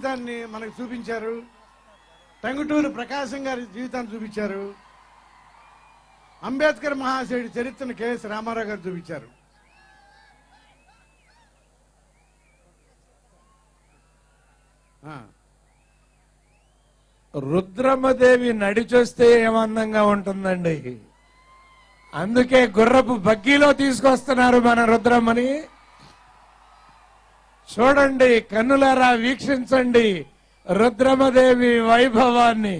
జీవితాన్ని మనకు చూపించారు. టంగుటూరి ప్రకాశం గారి జీవితాన్ని చూపించారు. అంబేద్కర్ మహాశయుడి చరిత్రను కెఎస్ రామారావు గారు చూపించారు. రుద్రమ్మదేవి నడిచొస్తే ఏమందంగా ఉంటుందండి. అందుకే గుర్రపు బగ్గీలో తీసుకొస్తున్నారు మన రుద్రమ్మని. చూడండి, కన్నులారా వీక్షించండి రుద్రమ్మదేవి వైభవాన్ని.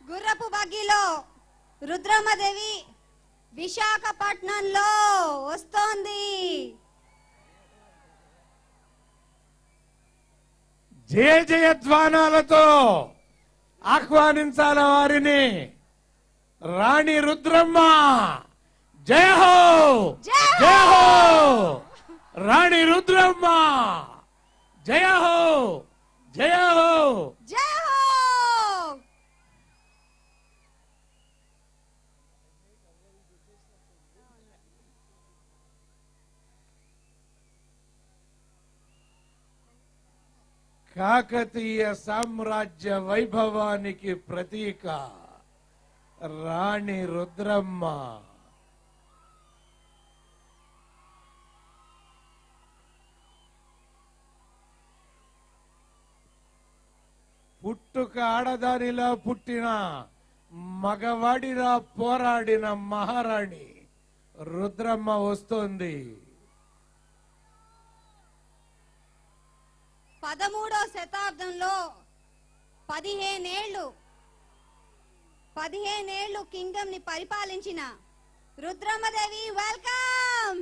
గుర్రపు బగ్గీలో రుద్రమ్మదేవి విశాఖపట్నంలో వస్తోంది. జయ జయధ్వానాలతో ఆహ్వానించాల వారిని. రాణి రుద్రమ్మ జయ హో, జయ హో. రాణి రుద్రమ్మ జయ హో, జయ హో, జయ హో. కాకతీయ సామ్రాజ్య వైభవానికి ప్రతీక రాణి రుద్రమ్మ. పుట్టుక ఆడదానిలా పుట్టిన మగవాడిలా పోరాడిన మహారాణి రుద్రమ్మ వస్తోంది. 13వ శతాబ్దంలో 15 ఏళ్లు కింగ్డమ్ ని పరిపాలించిన రుద్రమ్మదేవి వెల్కమ్.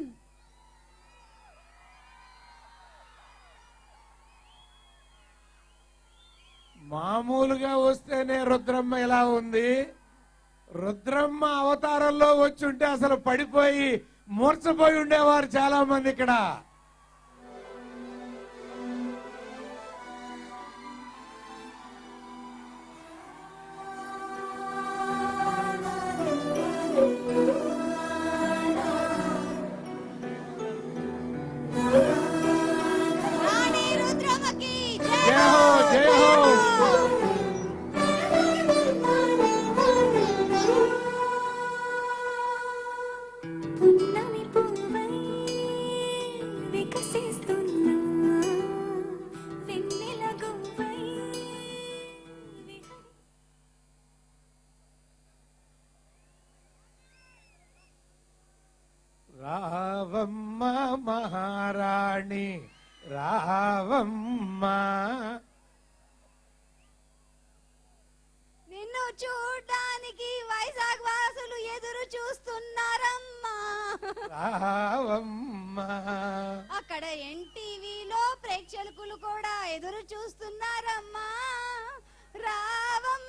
మామూలుగా వస్తేనే రుద్రమ్మ ఎలా ఉంది. రుద్రమ్మ అవతారంలో వచ్చుంటే అసలు పడిపోయి మూర్చపోయి ఉండేవారు చాలా మంది ఇక్కడ. రాణి రుద్రమ్మకి జయ హో, జయ హో. పున్నమి పువ్వై వికసిస్తున్నా వెన్నెల గువ్వై రావమ్మ మహారాణి రావమ్మ. నిన్ను చూడడానికి వైజాగ్ వాసులు ఎదురు చూస్తున్నారమ్మా. రావమ్మ. అక్కడ ఎన్టీవీలో ప్రేక్షకులు కూడా ఎదురు చూస్తున్నారమ్మా. రావమ్మా.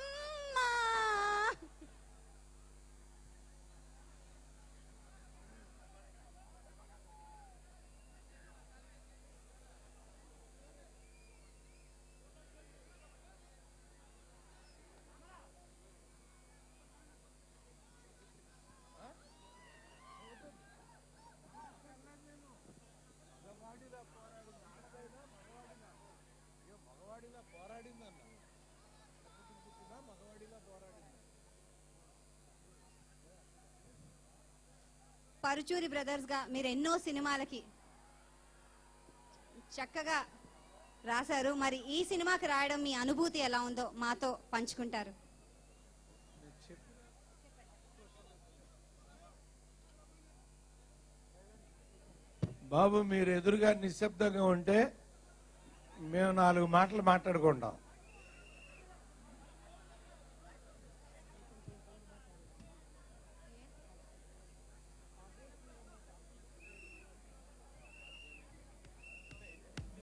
పరుచూరి బ్రదర్స్ గా మీరు ఎన్నో సినిమాలకి చక్కగా రాశారు. మరి ఈ సినిమాకి రాయడం మీ అనుభూతి ఎలా ఉందో మాతో పంచుకుంటారు. బాబు, మీరు ఎదురుగా నిశ్శబ్దంగా ఉంటే మేము 4 మాటలు మాట్లాడుకుంటాం.